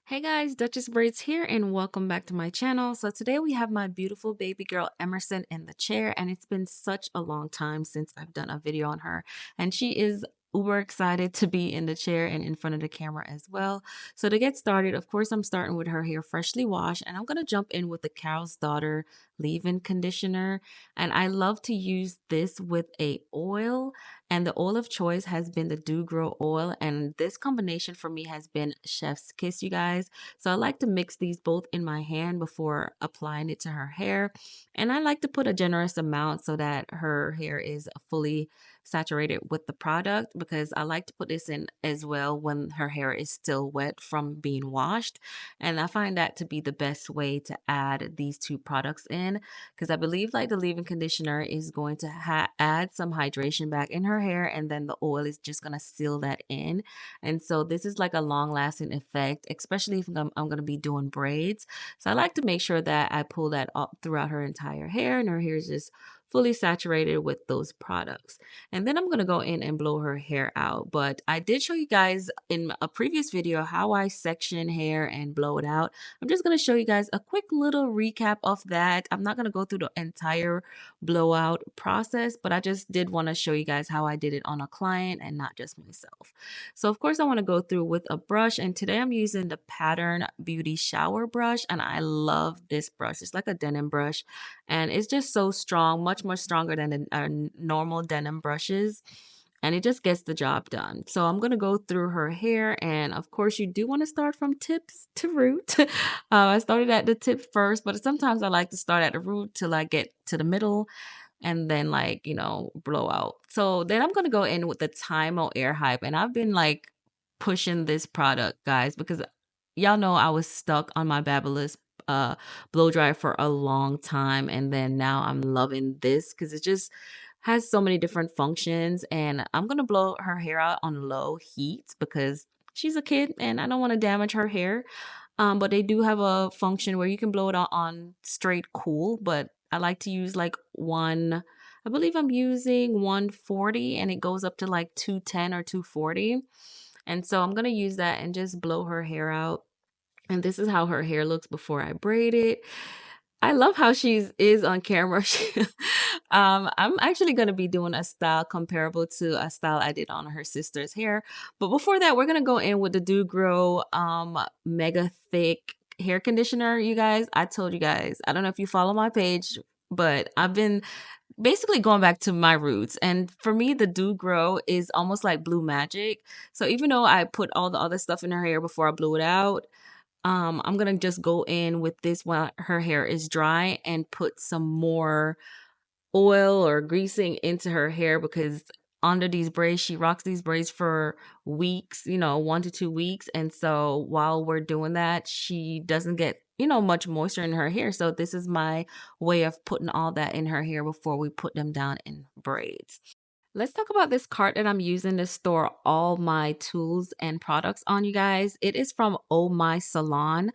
Hey guys, Duchess Braids here and welcome back to my channel. So today we have my beautiful baby girl Emerson in the chair, and it's been such a long time since I've done a video on her, and she is uber excited to be in the chair and in front of the camera as well. So to get started, of course, I'm starting with her hair freshly washed, and I'm going to jump in with the Carol's Daughter leave-in conditioner. And I love to use this with a oil, and the oil of choice has been the Do Grow oil, and this combination for me has been chef's kiss, you guys. So I like to mix these both in my hand before applying it to her hair, and I like to put a generous amount so that her hair is fully saturated with the product, because I like to put this in as well when her hair is still wet from being washed. And I find that to be the best way to add these two products in, because I believe like the leave-in conditioner is going to add some hydration back in her hair, and then the oil is just going to seal that in. And so this is like a long-lasting effect, especially if I'm going to be doing braids. So I like to make sure that I pull that up throughout her entire hair, and her hair is just fully saturated with those products. And then I'm going to go in and blow her hair out. But I did show you guys in a previous video how I section hair and blow it out. I'm just going to show you guys a quick little recap of that. I'm not going to go through the entire blowout process, but I just did want to show you guys how I did it on a client and not just myself. So of course I want to go through with a brush, and today I'm using the Pattern Beauty Shower Brush, and I love this brush. It's like a denim brush, and it's just so strong, much more stronger than normal denim brushes, and it just gets the job done. So I'm going to go through her hair, and of course you do want to start from tips to root. I started at the tip first, but sometimes I like to start at the root till I get to the middle, and then like, blow out. So then I'm going to go in with the Tymo Air Hype, and I've been like pushing this product, guys, because y'all know I was stuck on my Babyliss blow dryer for a long time, and then now I'm loving this because it just has so many different functions. And I'm gonna blow her hair out on low heat because she's a kid and I don't want to damage her hair. But they do have a function where you can blow it out on straight cool, but I like to use like one, I believe I'm using 140, and it goes up to like 210 or 240. And so I'm gonna use that and just blow her hair out. And this is how her hair looks before I braid it. I love how she is on camera. I'm actually going to be doing a style comparable to a style I did on her sister's hair. But before that, we're going to go in with the Do Grow Mega Thick hair conditioner, you guys. I told you guys, I don't know if you follow my page, but I've been basically going back to my roots. And for me, the Do Grow is almost like blue magic. So even though I put all the other stuff in her hair before I blew it out, I'm gonna just go in with this while her hair is dry and put some more oil or greasing into her hair, because under these braids, she rocks these braids for weeks, 1 to 2 weeks. And so while we're doing that, she doesn't get, much moisture in her hair. So this is my way of putting all that in her hair before we put them down in braids. Let's talk about this cart that I'm using to store all my tools and products on, you guys. It is from Oh My Salon,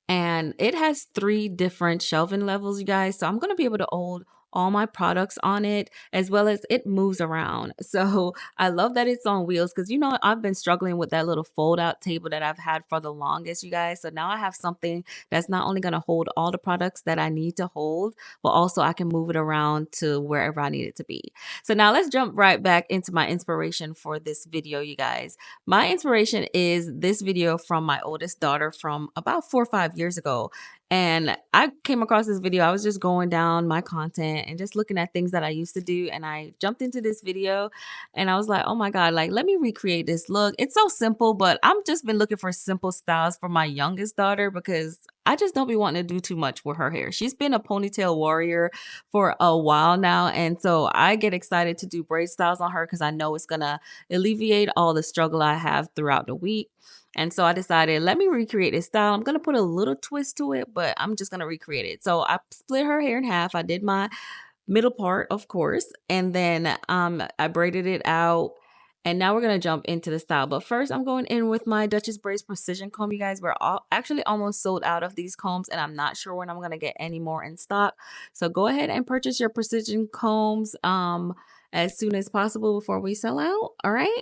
and it has 3 different shelving levels, you guys. So I'm going to be able to hold all my products on it, as well as it moves around. So I love that it's on wheels, because I've been struggling with that little fold out table that I've had for the longest, you guys. So now I have something that's not only going to hold all the products that I need to hold, but also I can move it around to wherever I need it to be. So now let's jump right back into my inspiration for this video, you guys. My inspiration is this video from my oldest daughter from about 4 or 5 years ago. And I came across this video. I was just going down my content and just looking at things that I used to do. And I jumped into this video and I was like, oh my God, like, let me recreate this look. It's so simple, but I'm just been looking for simple styles for my youngest daughter, because I just don't be wanting to do too much with her hair. She's been a ponytail warrior for a while now. And so I get excited to do braid styles on her because I know it's going to alleviate all the struggle I have throughout the week. And so I decided, let me recreate this style. I'm going to put a little twist to it, but I'm just going to recreate it. So I split her hair in half. I did my middle part, of course, and then I braided it out. And now we're going to jump into the style. But first, I'm going in with my Duchess Braids Precision Comb. You guys, we're actually almost sold out of these combs, and I'm not sure when I'm going to get any more in stock. So go ahead and purchase your Precision Combs. as soon as possible before we sell out. All right.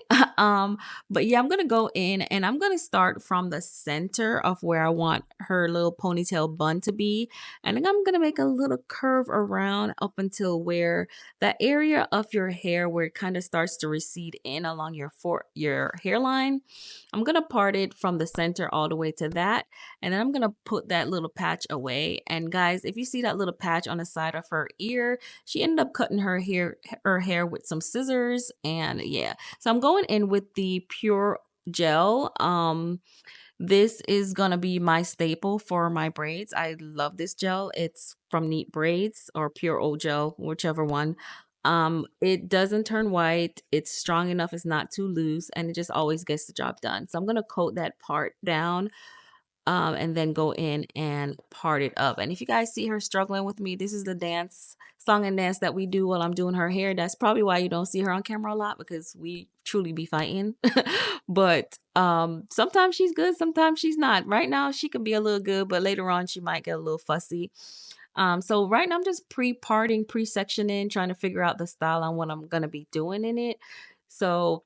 But yeah, I'm gonna go in and I'm gonna start from the center of where I want her little ponytail bun to be. And then I'm gonna make a little curve around up until where that area of your hair where it kind of starts to recede in along your hairline. I'm gonna part it from the center all the way to that, and then I'm gonna put that little patch away. And guys, if you see that little patch on the side of her ear, she ended up cutting her hair with some scissors, and yeah. So I'm going in with the pure gel. This is gonna be my staple for my braids. I love this gel. It's from Neat Braids or Pure O Gel, whichever one. It doesn't turn white. It's strong enough. It's not too loose, and it just always gets the job done. So I'm gonna coat that part down, and then go in and part it up. And if you guys see her struggling with me, this is the song and dance that we do while I'm doing her hair. That's probably why you don't see her on camera a lot, because we truly be fighting. But sometimes she's good, sometimes she's not. Right now she could be a little good, but later on she might get a little fussy. So right now I'm just pre-parting, pre-sectioning, trying to figure out the style on what I'm gonna be doing in it. So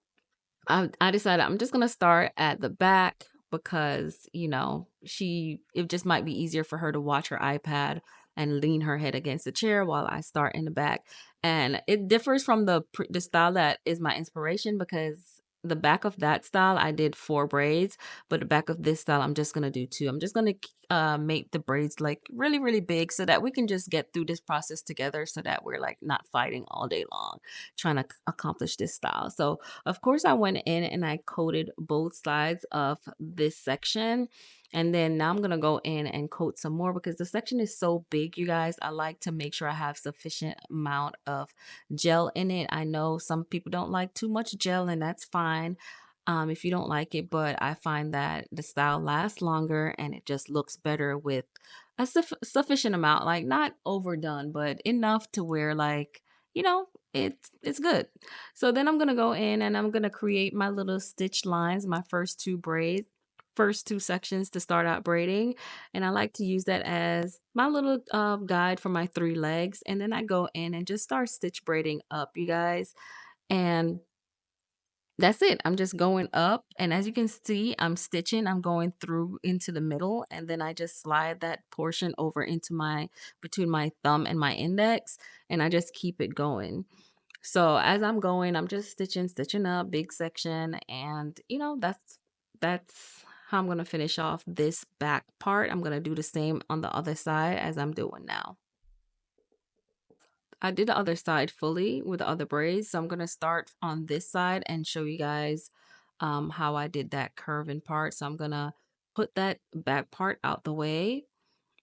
I decided I'm just gonna start at the back because it just might be easier for her to watch her iPad and lean her head against the chair while I start in the back. And it differs from the style that is my inspiration, because the back of that style I did 4 braids, but the back of this style I'm just gonna do 2. I'm just gonna make the braids like really really big so that we can just get through this process together, so that we're like not fighting all day long trying to accomplish this style. So of course, I went in and I coated both sides of this section. And then now I'm going to go in and coat some more because the section is so big, you guys. I like to make sure I have sufficient amount of gel in it. I know some people don't like too much gel, and that's fine. If you don't like it, but I find that the style lasts longer and it just looks better with a sufficient amount, like not overdone, but enough to where like, you know, it's good. So then I'm going to go in and I'm going to create my little stitch lines, my first two sections to start out braiding. And I like to use that as my little guide for my 3 legs. And then I go in and just start stitch braiding up, you guys. And that's it. I'm just going up. And as you can see, I'm stitching, I'm going through into the middle. And then I just slide that portion over into between my thumb and my index. And I just keep it going. So as I'm going, I'm just stitching up big section, and that's how I'm going to finish off this back part. I'm going to do the same on the other side as I'm doing now. I did the other side fully with the other braids, so I'm going to start on this side and show you guys how I did that curving part. So I'm going to put that back part out the way.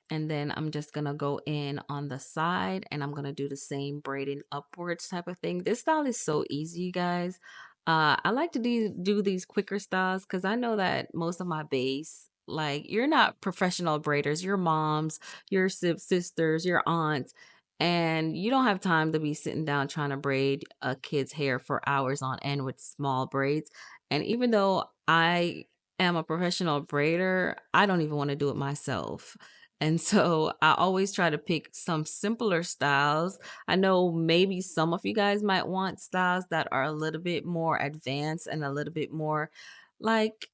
And then I'm just gonna go in on the side and I'm gonna do the same braiding upwards type of thing. This style is so easy, you guys. I like to do these quicker styles because I know that most of my base, like you're not professional braiders, your moms, your sisters, your aunts, and you don't have time to be sitting down trying to braid a kid's hair for hours on end with small braids. And even though I am a professional braider, I don't even want to do it myself. And so I always try to pick some simpler styles. I know maybe some of you guys might want styles that are a little bit more advanced and a little bit more like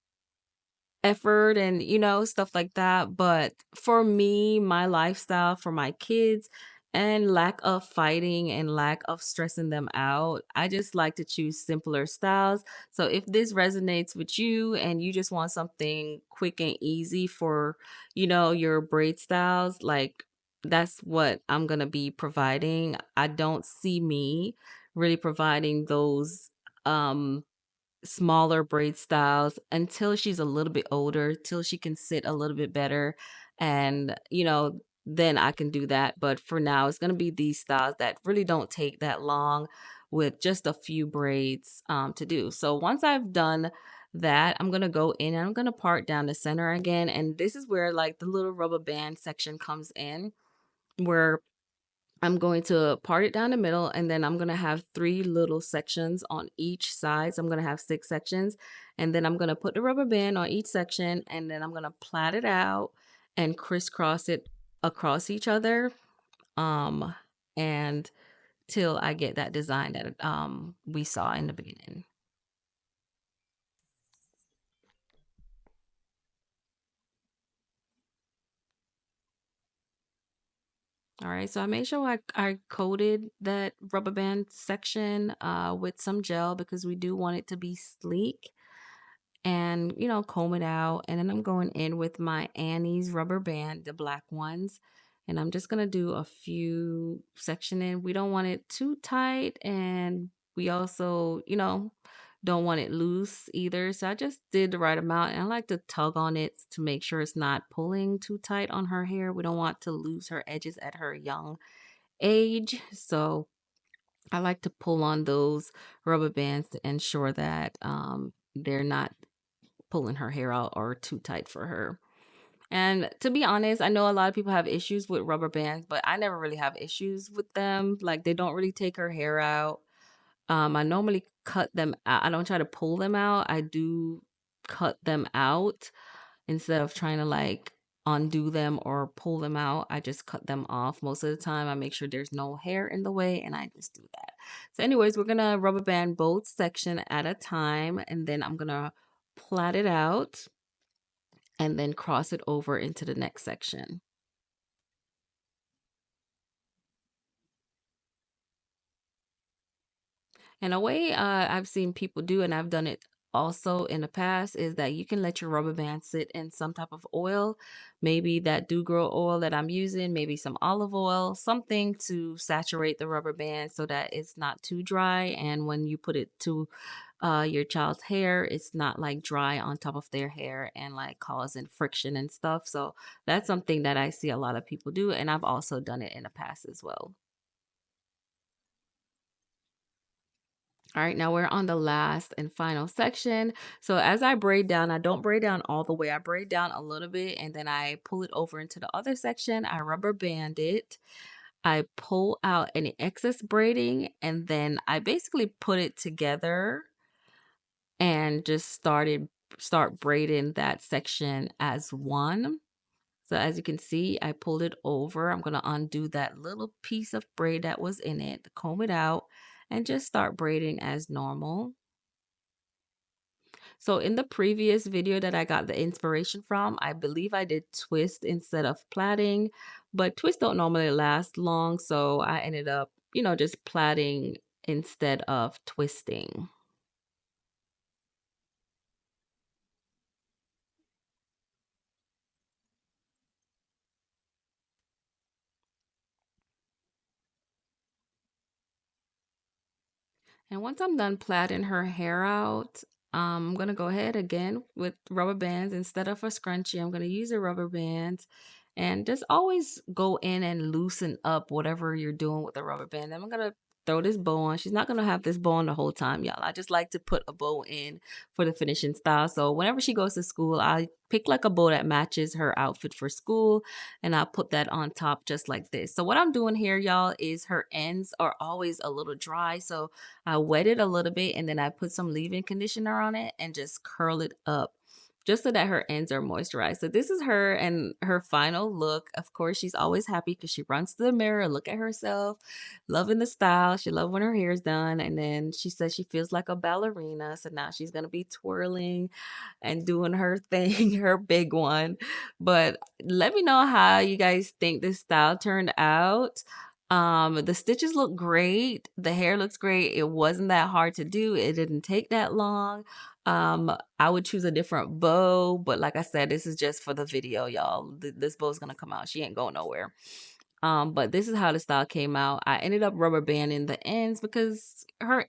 effort and stuff like that, but for me, my lifestyle, for my kids, and lack of fighting and lack of stressing them out, I just like to choose simpler styles. So if this resonates with you and you just want something quick and easy for your braid styles, like that's what I'm gonna be providing. I don't see me really providing those um smaller braid styles until she's a little bit older, till she can sit a little bit better. And, then I can do that. But for now, it's going to be these styles that really don't take that long with just a few braids to do. So once I've done that, I'm going to go in and I'm going to part down the center again. And this is where like the little rubber band section comes in, where I'm going to part it down the middle, and then I'm going to have 3 little sections on each side. So I'm going to have 6 sections, and then I'm going to put the rubber band on each section, and then I'm going to plait it out and crisscross it across each other. And till I get that design that we saw in the beginning. All right, so I made sure I coated that rubber band section with some gel because we do want it to be sleek, and comb it out. And then I'm going in with my Annie's rubber band, the black ones, and I'm just gonna do a few sectioning. We don't want it too tight, and we also don't want it loose either, so I just did the right amount. And I like to tug on it to make sure it's not pulling too tight on her hair. We don't want to lose her edges at her young age, so I like to pull on those rubber bands to ensure that they're not pulling her hair out or too tight for her. And to be honest, I know a lot of people have issues with rubber bands, but I never really have issues with them. Like, they don't really take her hair out. I normally cut them out. I don't try to pull them out. I do cut them out instead of trying to like undo them or pull them out. I just cut them off most of the time. I make sure there's no hair in the way, and I just do that. So anyways, we're gonna rubber band both section at a time, and then I'm gonna plait it out and then cross it over into the next section. And a way I've seen people do, and I've done it also in the past, is that you can let your rubber band sit in some type of oil, maybe that do grow oil that I'm using, maybe some olive oil, something to saturate the rubber band so that it's not too dry. And when you put it to your child's hair, it's not like dry on top of their hair and like causing friction and stuff. So that's something that I see a lot of people do, and I've also done it in the past as well. All right, now we're on the last and final section. So as I braid down, I don't braid down all the way. I braid down a little bit and then I pull it over into the other section. I rubber band it. I pull out any excess braiding, and then I basically put it together and just start braiding that section as one. So as you can see, I pulled it over. I'm going to undo that little piece of braid that was in it, comb it out, and just start braiding as normal. So in the previous video that I got the inspiration from, I believe I did twist instead of plaiting, but twists don't normally last long. So I ended up, just plaiting instead of twisting. And once I'm done plaiting her hair out, I'm gonna go ahead again with rubber bands. Instead of a scrunchie, I'm gonna use a rubber band, and just always go in and loosen up whatever you're doing with the rubber band. I'm gonna throw this bow on. She's not gonna have this bow on the whole time, y'all. I just like to put a bow in for the finishing style. So whenever she goes to school, I pick like a bow that matches her outfit for school, and I'll put that on top just like this. So what I'm doing here, y'all, is her ends are always a little dry. So I wet it a little bit, and then I put some leave-in conditioner on it and just curl it up just so that her ends are moisturized. So this is her and her final look. Of course, she's always happy because she runs to the mirror, look at herself, loving the style. She loves when her hair is done. And then she says she feels like a ballerina. So now she's going to be twirling and doing her thing, her big one. But let me know how you guys think this style turned out. The stitches look great. The hair looks great. It wasn't that hard to do. It didn't take that long. I would choose a different bow, but like I said, this is just for the video, y'all. This bow is gonna come out. She ain't going nowhere. But this is how the style came out. I ended up rubber banding the ends because her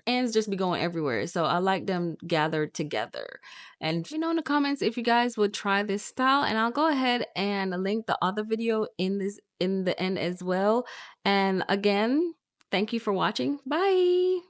ends just be going everywhere. So I like them gathered together. And let me know in the comments if you guys would try this style. And I'll go ahead and link the other video in the end as well. And again, thank you for watching. Bye.